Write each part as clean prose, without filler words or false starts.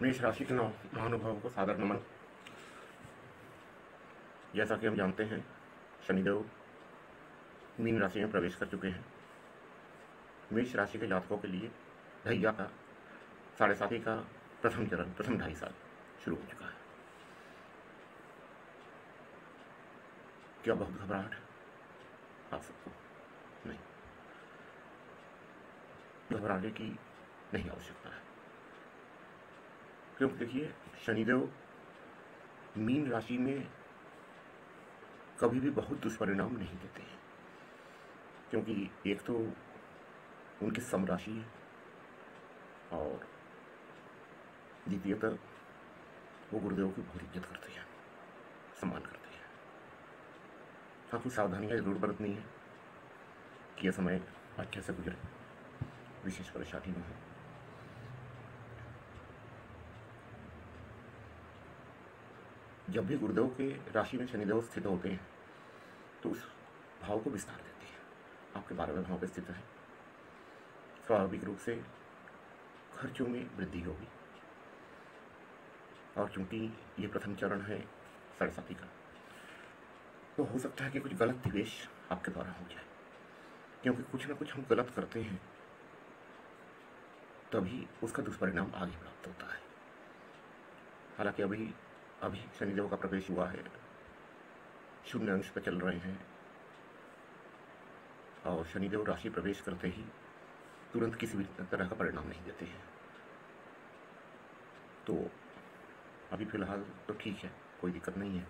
मेष राशि के महानुभावों को सादर नमन। जैसा कि हम जानते हैं, शनिदेव मीन राशि में प्रवेश कर चुके हैं। मेष राशि के जातकों के लिए ढैया का 7.5 का प्रथम चरण, प्रथम 2.5 साल शुरू हो चुका है। क्या बहुत घबराहट है आप सबको? नहीं, घबराने की नहीं आवश्यकता है, क्योंकि देखिए, शनिदेव मीन राशि में कभी भी बहुत दुष्परिणाम नहीं देते हैं, क्योंकि एक तो उनकी समराशि है और द्वितीयतः वो गुरुदेव की बहुत इज्जत करते हैं, सम्मान करते हैं। हाँ, कुछ सावधानियाँ जरूर बरतनी है कि यह समय अच्छे से गुजरे, विशेष परेशानी न हो। जब भी गुरुदेव के राशि में शनिदेव स्थित होते हैं तो उस भाव को विस्तार देते हैं। आपके 12वें भाव पर स्थित है, स्वाभाविक रूप से खर्चों में वृद्धि होगी। और चूंकि ये प्रथम चरण है 7.5 का, तो हो सकता है कि कुछ गलत निवेश आपके द्वारा हो जाए, क्योंकि कुछ ना कुछ हम गलत करते हैं तभी उसका दुष्परिणाम आगे प्राप्त होता है। हालांकि अभी शनिदेव का प्रवेश हुआ है, 0 अंश पर चल रहे हैं, और शनिदेव राशि प्रवेश करते ही तुरंत किसी भी तरह का परिणाम नहीं देते हैं। तो अभी फिलहाल तो ठीक है, कोई दिक्कत नहीं है,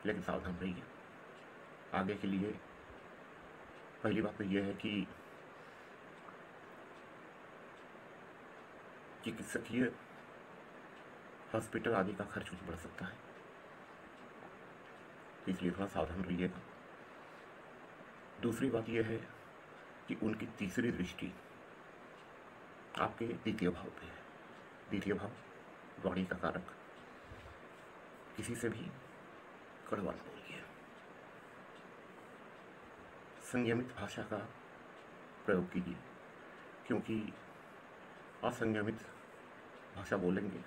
लेकिन सावधान रहिए। आगे के लिए पहली बात तो यह है कि चिकित्सकीय हॉस्पिटल आदि का खर्च कुछ बढ़ सकता है, इसलिए थोड़ा सावधान रहिएगा। दूसरी बात यह है कि उनकी तीसरी दृष्टि आपके द्वितीय भाव पे है। द्वितीय भाव वाणी का कारक। किसी से भी कड़वा न बोलिए, संयमित भाषा का प्रयोग कीजिए, क्योंकि असंयमित भाषा बोलेंगे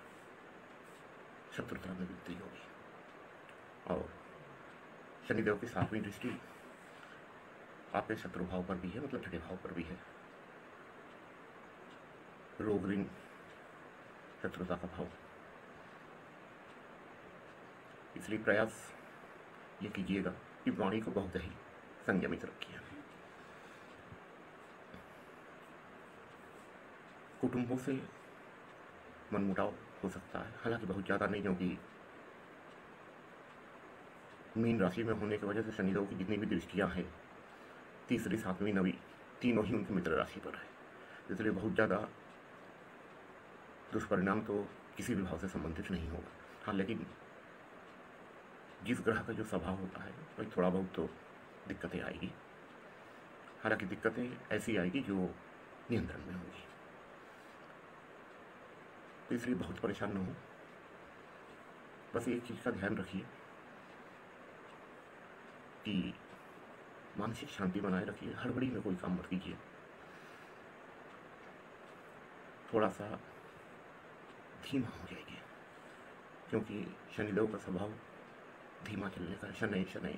शत्रुता में वृद्धि होगी। और शनिदेव की 7वीं दृष्टि आपके शत्रु भाव पर भी है, मतलब 6ठे भाव पर भी है, रोग ऋण शत्रुता का भाव। इसलिए प्रयास ये कीजिएगा कि वाणी को बहुत ही संयमित रखिए। कुटुंबों से मनमुटाव हो सकता है, हालांकि बहुत ज़्यादा नहीं, क्योंकि मीन राशि में होने की वजह से शनिदेव की जितनी भी दृष्टियां हैं, तीसरी, 7वीं, 9वीं, तीनों ही उनकी मित्र राशि पर है, इसलिए बहुत ज़्यादा दुष्परिणाम तो किसी भी भाव से संबंधित नहीं होगा। हाँ, लेकिन जिस ग्रह का जो स्वभाव होता है वही थोड़ा बहुत तो दिक्कतें आएगी। हालांकि दिक्कतें ऐसी आएगी जो नियंत्रण में होगी, तो इसलिए बहुत परेशान न हो। बस एक चीज़ का ध्यान रखिए कि मानसिक शांति बनाए रखिए, हड़बड़ी में कोई काम मत कीजिए। थोड़ा सा धीमा हो जाइए, क्योंकि शनिदेव का स्वभाव धीमा चलने का। शनै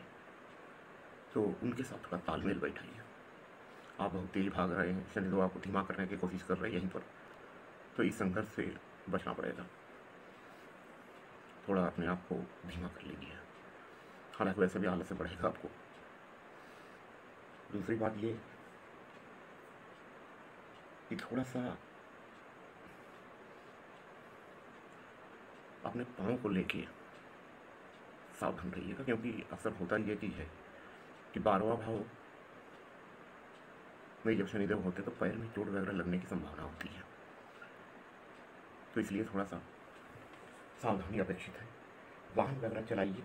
तो उनके साथ थोड़ा तालमेल बैठाइए। आप बहुत तेज भाग रहे हैं, शनिदेव आपको धीमा करने की कोशिश कर रहे हैं यहीं पर, तो इस संघर्ष से बचना पड़ेगा। थोड़ा अपने आप को धीमा कर लीजिए, हालांकि वैसे भी आलस से बढ़ेगा आपको। दूसरी बात ये कि थोड़ा सा अपने पाँव को लेके सावधान रहिएगा, क्योंकि अक्सर होता ये चीज़ है कि 12वां भाव में जब शनिदेव होते तो पैर में चोट वगैरह लगने की संभावना होती है, तो इसलिए थोड़ा सा सावधानी अपेक्षित है। वाहन वगैरह चलाइए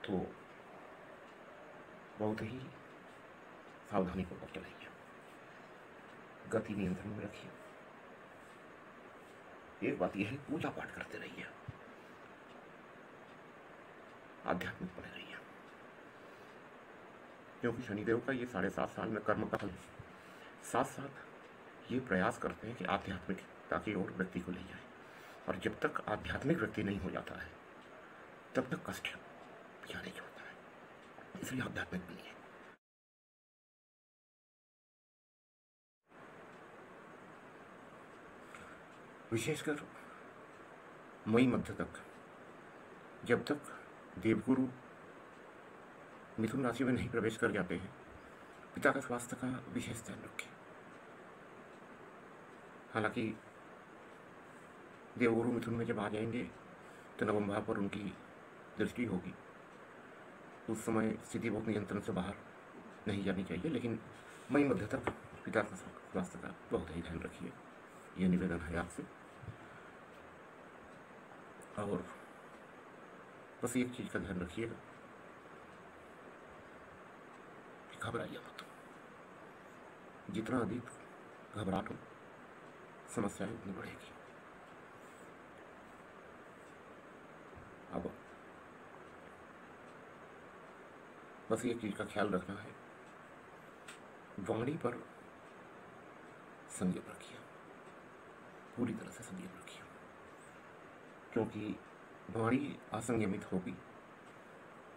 तो बहुत ही सावधानी पूर्वक चलाइए, गति नियंत्रण में रखिए। एक बात यह है, पूजा पाठ करते रहिए, आध्यात्मिक बने रहिए, क्योंकि शनिदेव का ये 7.5 साल में कर्म का फल, साथ साथ ये प्रयास करते हैं कि आध्यात्मिकता आध्यात्मिकता की ओर व्यक्ति को ले जाए। और जब तक आध्यात्मिक व्यक्ति नहीं हो जाता है तब तक कष्ट जाने की होता है। इसलिए आध्यात्मिक बनिए। विशेषकर मई मध्य तक, जब तक देवगुरु मिथुन राशि में नहीं प्रवेश कर जाते हैं, पिता का स्वास्थ्य का विशेष ध्यान रखें। हालांकि देवगुरु मिथुन में जब आ जाएंगे तो नवम भाव पर उनकी दृष्टि होगी। उस समय स्थिति बहुत नियंत्रण से बाहर नहीं जानी चाहिए, लेकिन मई मध्य तक पिता का स्वास्थ्य का बहुत ही ध्यान रखिए। यह निवेदन है आपसे। और बस एक चीज़ का ध्यान रखिएगा, घबराइए मत। जितना अधिक घबराहट हो, समस्याएं उतनी बढ़ेगी। अब बस एक चीज़ का ख्याल रखना है, वाणी पर संयम रखिए, पूरी तरह से संयम रखिए, क्योंकि वाणी असंयमित होगी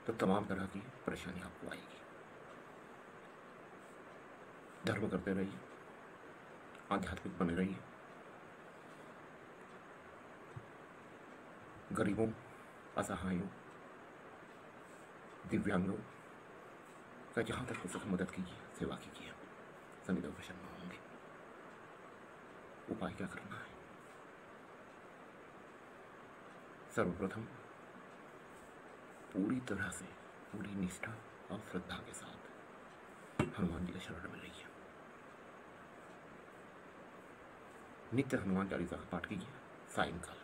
तो तमाम तरह की परेशानी आपको आएगी। धर्म करते रहिए, आध्यात्मिक बने रहिए, गरीबों, असहायों, दिव्यांगों का जहाँ तक हो सके मदद कीजिए, सेवा कीजिए। शनिदेव प्रसन्न होंगे। उपाय क्या करना है? सर्वप्रथम पूरी तरह से, पूरी निष्ठा और श्रद्धा के साथ हनुमान जी के शरण में रहिए। नित्य हनुमान चालीसा का पाठ कीजिए। सायंकाल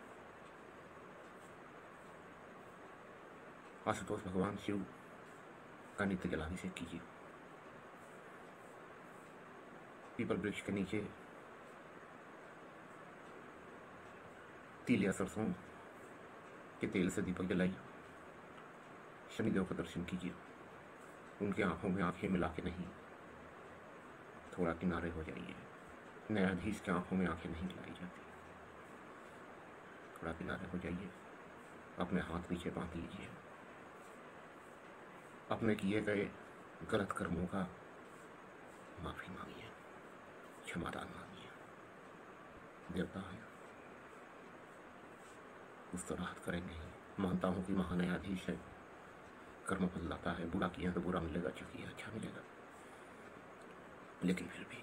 आशुतोष भगवान शिव का नित्य जलाभिषेक कीजिए। पीपल वृक्ष के नीचे तिल या सरसों के तेल से दीपक जलाइए। शनिदेव का दर्शन कीजिए। उनकी आंखों में आंखें मिला के नहीं, थोड़ा किनारे हो जाइए। न्यायाधीश की आंखों में आंखें नहीं मिलाई जाती, थोड़ा किनारे हो जाइए। अपने हाथ पीछे बांध लीजिए। अपने किए गए गलत कर्मों का माफी मांगिए, क्षमादान मांगिए। देवता है, उस तो राहत करेंगे ही। मानता हूँ कि महान्यायाधीश है, कर्म फल लाता है। बुरा किया तो बुरा मिलेगा, अच्छा किया अच्छा मिलेगा, लेकिन फिर भी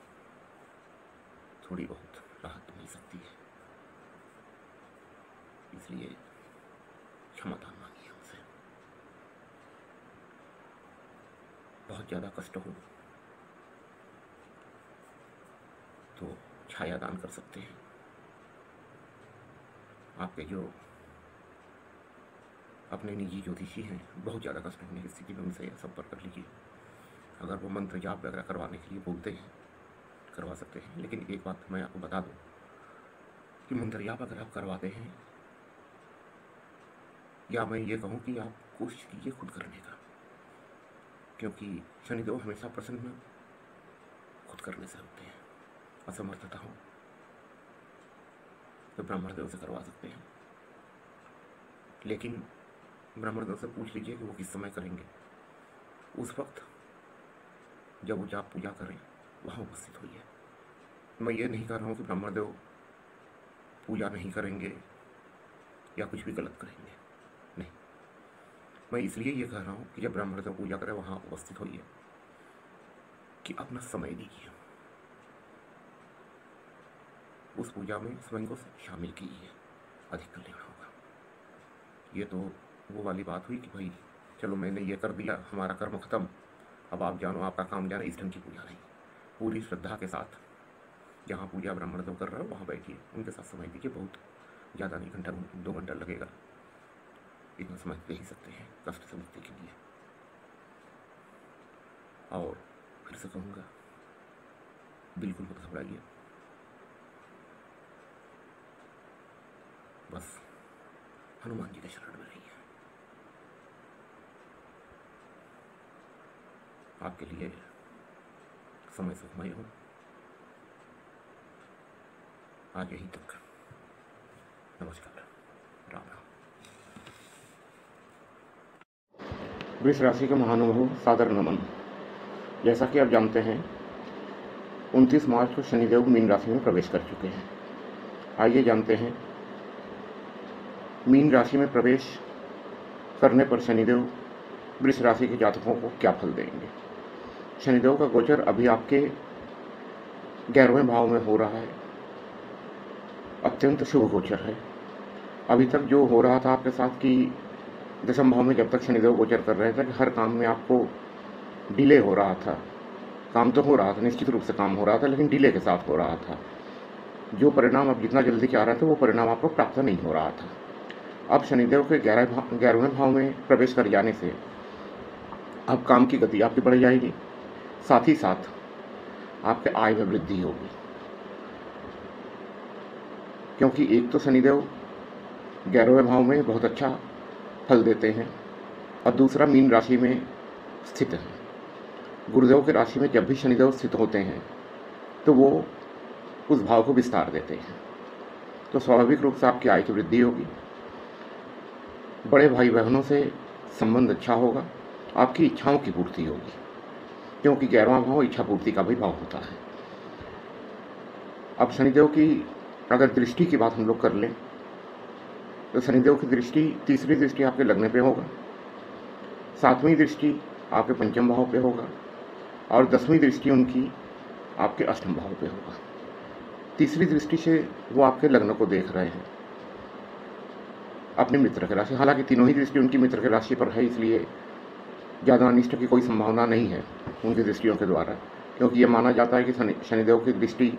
थोड़ी बहुत राहत मिल सकती है। इसलिए क्षमादान मांगिए उनसे। बहुत ज़्यादा कष्ट हो तो छाया दान कर सकते हैं। आपके जो अपने निजी ज्योतिषी हैं, बहुत ज़्यादा कष्ट होने की स्थिति में उनसे संपर्क कर लीजिए। अगर वो मंत्र जाप वगैरह करवाने के लिए बोलते हैं, करवा सकते हैं। लेकिन एक बात मैं आपको बता दूं कि मंत्र जाप अगर आप करवाते हैं, या मैं ये कहूँ कि आप कोशिश कीजिए खुद करने का, क्योंकि शनिदेव हमेशा प्रसन्न खुद करने से होते हैं। असमर्थता हो तो ब्रह्मदेव से करवा सकते हैं, लेकिन ब्रह्मदेव से पूछ लीजिए कि वो किस समय करेंगे। उस वक्त जब वो जाप पूजा करें वहाँ उपस्थित होइए। मैं ये नहीं कह रहा हूँ कि ब्रह्मदेव पूजा नहीं करेंगे या कुछ भी गलत करेंगे, नहीं। मैं इसलिए ये कह रहा हूँ कि जब ब्रह्मदेव पूजा करें वहाँ उपस्थित होइए, कि अपना समय दीजिए, उस पूजा में स्वयं को शामिल कीजिए, अधिक कल्याण होगा। ये तो वो वाली बात हुई कि भाई चलो मैंने ये कर दिया, हमारा कर्म खत्म, अब आप जानो आपका काम जाना। इस ढंग की पूजा नहीं। पूरी श्रद्धा के साथ जहाँ पूजा ब्राह्मणदेव कर रहे हो वहाँ बैठिए, उनके साथ समय दीजिए। बहुत ज़्यादा नहीं, घंटा 2 घंटा लगेगा, इतना समय दे ही सकते हैं कष्ट से मुक्ति के लिए। और फिर से कहूँगा, बिल्कुल मत घबराइए, बस हनुमान जी के शरण में रहिए। आपके लिए समय सुखमय हो। आज यहीं तक। नमस्कार, राम राम। वृष राशि के महानुभाव सादर नमन। जैसा कि आप जानते हैं 29 मार्च को शनिदेव मीन राशि में प्रवेश कर चुके हैं। आइए जानते हैं मीन राशि में प्रवेश करने पर शनिदेव वृष राशि के जातकों को क्या फल देंगे। शनिदेव का गोचर अभी आपके 11वें भाव में हो रहा है। अत्यंत शुभ गोचर है। अभी तक जो हो रहा था आपके साथ कि 10वें भाव में जब तक शनिदेव गोचर कर रहे थे कि हर काम में आपको डिले हो रहा था। काम तो हो रहा था, निश्चित रूप से काम हो रहा था, लेकिन डिले के साथ हो रहा था। जो परिणाम आप जितना जल्दी चाह रहे थे वो परिणाम आपको प्राप्त नहीं हो रहा था। अब शनिदेव के 11वें भाव में प्रवेश कर जाने से अब काम की गति आपकी बढ़ जाएगी, साथ ही साथ आपके आय में वृद्धि होगी। क्योंकि एक तो शनिदेव 11वें भाव में बहुत अच्छा फल देते हैं और दूसरा मीन राशि में स्थित है। गुरुदेव की राशि में जब भी शनिदेव स्थित होते हैं तो वो उस भाव को विस्तार देते हैं, तो स्वाभाविक रूप से आपकी आय की वृद्धि होगी। बड़े भाई बहनों से संबंध अच्छा होगा, आपकी इच्छाओं की पूर्ति होगी, क्योंकि 11वां भाव इच्छा पूर्ति का भी भाव होता है। अब शनिदेव की अगर दृष्टि की बात हम लोग कर लें तो शनिदेव की दृष्टि, तीसरी दृष्टि आपके लग्न पे होगा, 7वीं दृष्टि आपके 5वें भाव पे होगा और 10वीं दृष्टि उनकी आपके 8वें भाव पे होगा। तीसरी दृष्टि से वो आपके लग्न को देख रहे हैं, अपने मित्र की राशि। हालांकि तीनों ही दृष्टि उनकी मित्र की राशि पर है, इसलिए ज़्यादा अनिष्ट की कोई संभावना नहीं है उनकी दृष्टियों के द्वारा, क्योंकि ये माना जाता है कि शनिदेव की दृष्टि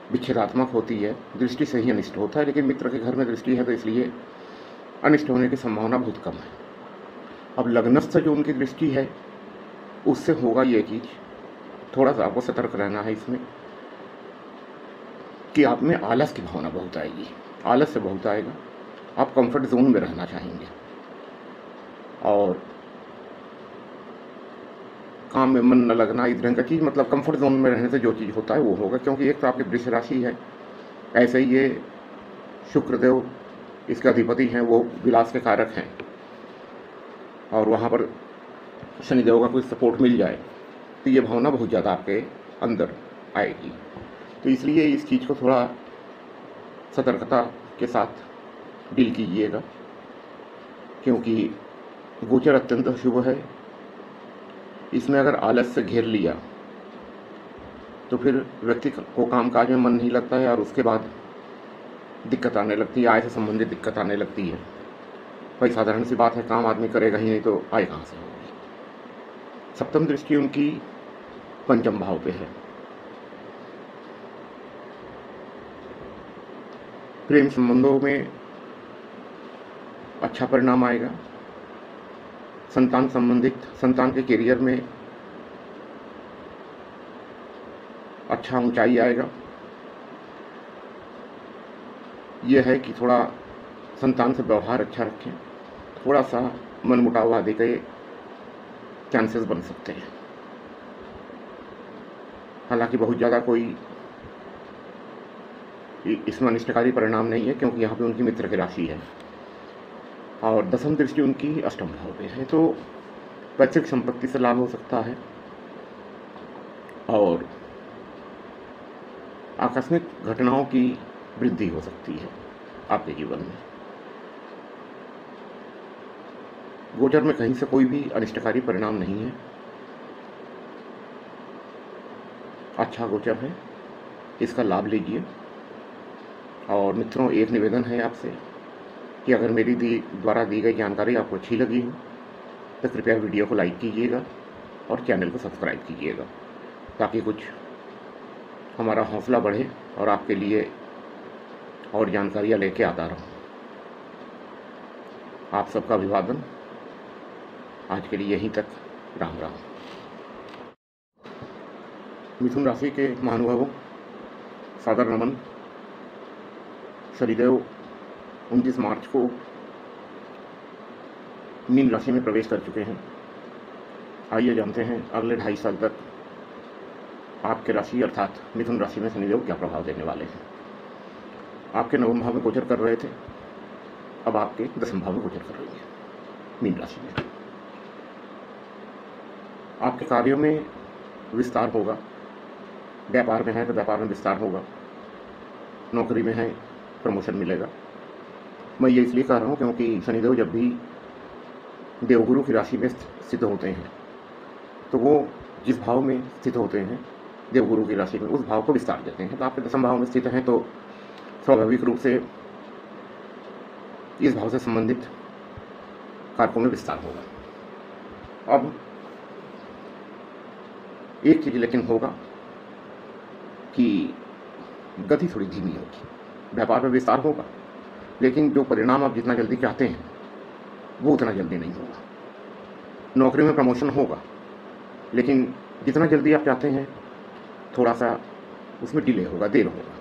विच्छेदात्मक होती है, दृष्टि से ही अनिष्ट होता है। लेकिन मित्र के घर में दृष्टि है तो इसलिए अनिष्ट होने की संभावना बहुत कम है। अब लग्नस्थ जो उनकी दृष्टि है उससे होगा ये चीज़, थोड़ा सा आपको सतर्क रहना है इसमें कि आप में आलस की भावना बहुत आएगी, आलस से बहुत आएगा। आप कंफर्ट जोन में रहना चाहेंगे और काम में मन न लगना, इस तरह का चीज़, मतलब कंफर्ट जोन में रहने से जो चीज़ होता है वो होगा। क्योंकि एक तो आपकी वृष राशि है, ऐसे ही ये शुक्रदेव इसके अधिपति हैं, वो विलास के कारक हैं, और वहाँ पर शनिदेव का कोई सपोर्ट मिल जाए तो ये भावना बहुत ज़्यादा आपके अंदर आएगी। तो इसलिए इस चीज़ को थोड़ा सतर्कता के साथ डील कीजिएगा, क्योंकि गोचर अत्यंत शुभ है। इसमें अगर आलस से घेर लिया तो फिर व्यक्ति को कामकाज में मन नहीं लगता है और उसके बाद दिक्कत आने लगती है, आय से संबंधित दिक्कत आने लगती है। भाई साधारण सी बात है, काम आदमी करेगा ही नहीं तो आय कहाँ से होगी। 7वीं दृष्टि उनकी 5वें भाव पे है। प्रेम संबंधों में अच्छा परिणाम आएगा। संतान संबंधित, संतान के करियर में अच्छा ऊंचाई आएगा। यह है कि थोड़ा संतान से व्यवहार अच्छा रखें, थोड़ा सा मनमुटाव आदि के चांसेस बन सकते हैं। हालांकि बहुत ज़्यादा कोई इसमें अनिष्टकारी परिणाम नहीं है, क्योंकि यहाँ पे उनकी मित्र की राशि है और 10वीं दृष्टि उनकी 8वें भाव पे है, तो पैतृक संपत्ति से लाभ हो सकता है और आकस्मिक घटनाओं की वृद्धि हो सकती है आपके जीवन में। गोचर में कहीं से कोई भी अनिष्टकारी परिणाम नहीं है, अच्छा गोचर है, इसका लाभ लीजिए। और मित्रों, एक निवेदन है आपसे कि अगर मेरी द्वारा दी गई जानकारी आपको अच्छी लगी हो तो कृपया वीडियो को लाइक कीजिएगा और चैनल को सब्सक्राइब कीजिएगा, ताकि कुछ हमारा हौसला बढ़े और आपके लिए और जानकारियाँ लेके आता रहूँ। आप सबका अभिवादन। आज के लिए यहीं तक। राम राम। मिथुन राशि के महानुभावों, सादर नमन। शनिदेव 29 मार्च को मीन राशि में प्रवेश कर चुके हैं। आइए जानते हैं अगले 2.5 साल तक आपके राशि अर्थात मिथुन राशि में शनिदेव क्या प्रभाव देने वाले हैं। आपके नवम भाव में गोचर कर रहे थे, अब आपके दसम भाव में गोचर कर रही है मीन राशि में। आपके कार्यों में विस्तार होगा, व्यापार में है तो व्यापार में विस्तार होगा, नौकरी में है प्रमोशन मिलेगा। मैं ये इसलिए कह रहा हूँ क्योंकि शनिदेव जब भी देवगुरु की राशि में स्थित होते हैं तो वो जिस भाव में स्थित होते हैं देवगुरु की राशि में, उस भाव को विस्तार देते हैं। तो आपके दसम भाव में स्थित हैं तो स्वाभाविक रूप से इस भाव से संबंधित कारकों में विस्तार होगा। अब एक चीज़ लेकिन होगा कि गति थोड़ी धीमी होगी, व्यापार में विस्तार होगा लेकिन जो परिणाम आप जितना जल्दी चाहते हैं वो उतना जल्दी नहीं होगा। नौकरी में प्रमोशन होगा लेकिन जितना जल्दी आप चाहते हैं थोड़ा सा उसमें डिले होगा, देर होगा।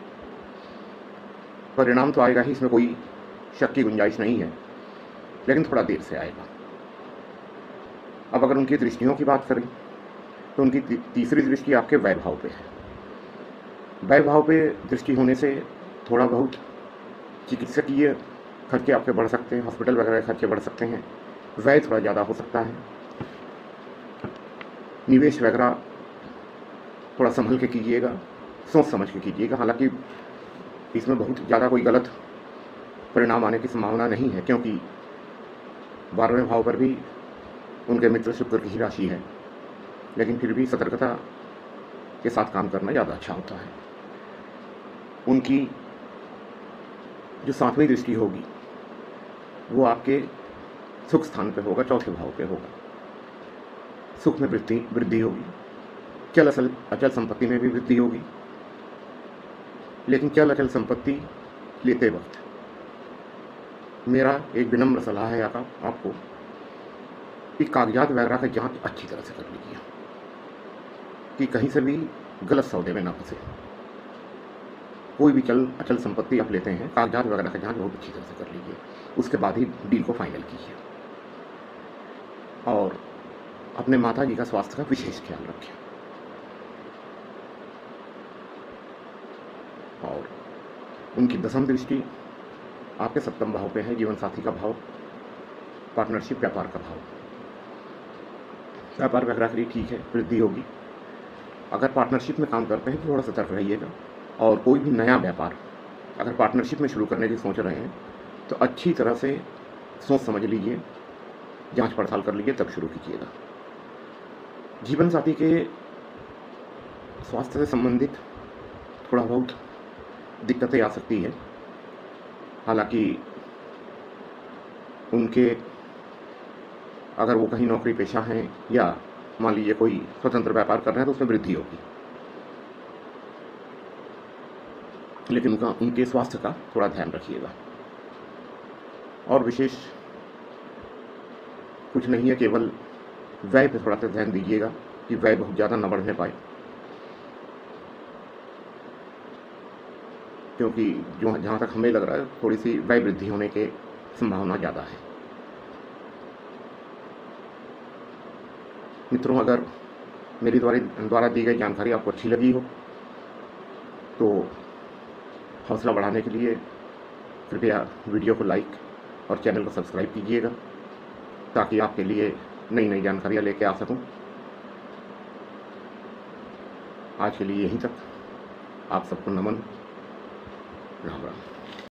परिणाम तो आएगा ही, इसमें कोई शक की गुंजाइश नहीं है, लेकिन थोड़ा देर से आएगा। अब अगर उनकी दृष्टियों की बात करें तो उनकी तीसरी दृष्टि आपके व्यय भाव पे है। व्यय भाव पे दृष्टि होने से थोड़ा बहुत चिकित्सकीय खर्चे आपके बढ़ सकते हैं, हॉस्पिटल वगैरह के खर्चे बढ़ सकते हैं, व्यय थोड़ा ज़्यादा हो सकता है। निवेश वगैरह थोड़ा संभल के कीजिएगा, सोच समझ के कीजिएगा। हालांकि इसमें बहुत ज़्यादा कोई गलत परिणाम आने की संभावना नहीं है क्योंकि 12वें भाव पर भी उनके मित्र शुक्र की ही राशि है, लेकिन फिर भी सतर्कता के साथ काम करना ज़्यादा अच्छा होता है। उनकी जो 7वीं दृष्टि होगी वो आपके सुख स्थान पे होगा, चौथे भाव पे होगा। सुख में वृद्धि होगी, अचल संपत्ति में भी वृद्धि होगी। लेकिन चल अचल संपत्ति लेते वक्त मेरा एक विनम्र सलाह है आपको कि कागजात वगैरह का जांच अच्छी तरह से कर लीजिए कि कहीं से भी गलत सौदे में ना फंसे। कोई भी चल अचल संपत्ति आप लेते हैं, कागजात वगैरह का जांच बहुत अच्छी तरह से कर लीजिए, उसके बाद ही डील को फाइनल कीजिए। और अपने माता जी का स्वास्थ्य का विशेष ख्याल रखें। और उनकी दसम दृष्टि आपके 7वें भाव पे है, जीवन साथी का भाव, पार्टनरशिप व्यापार का भाव। व्यापार वगैरह के लिए ठीक है, वृद्धि होगी। अगर पार्टनरशिप में काम करते हैं तो थोड़ा सतर्क रहिएगा। और कोई भी नया व्यापार अगर पार्टनरशिप में शुरू करने की सोच रहे हैं तो अच्छी तरह से सोच समझ लीजिए, जांच पड़ताल कर लीजिए, तब शुरू कीजिएगा। जीवन साथी के स्वास्थ्य से संबंधित थोड़ा बहुत दिक्कतें आ सकती है। हालांकि उनके अगर वो कहीं नौकरी पेशा हैं या मान लीजिए कोई स्वतंत्र व्यापार कर रहे हैं तो उसमें वृद्धि होगी, लेकिन उनके स्वास्थ्य का थोड़ा ध्यान रखिएगा। और विशेष कुछ नहीं है, केवल व्यय पे थोड़ा सा ध्यान दीजिएगा कि व्यय बहुत ज़्यादा न बढ़ने पाए, क्योंकि जहाँ तक हमें लग रहा है थोड़ी सी व्यय वृद्धि होने के संभावना ज़्यादा है। मित्रों, अगर मेरी द्वारा दी गई जानकारी आपको अच्छी लगी हो तो हौसला बढ़ाने के लिए कृपया वीडियो को लाइक और चैनल को सब्सक्राइब कीजिएगा ताकि आपके लिए नई नई जानकारियाँ लेके आ सकूं। आज के लिए यहीं तक। आप सबको नमन। राम राम।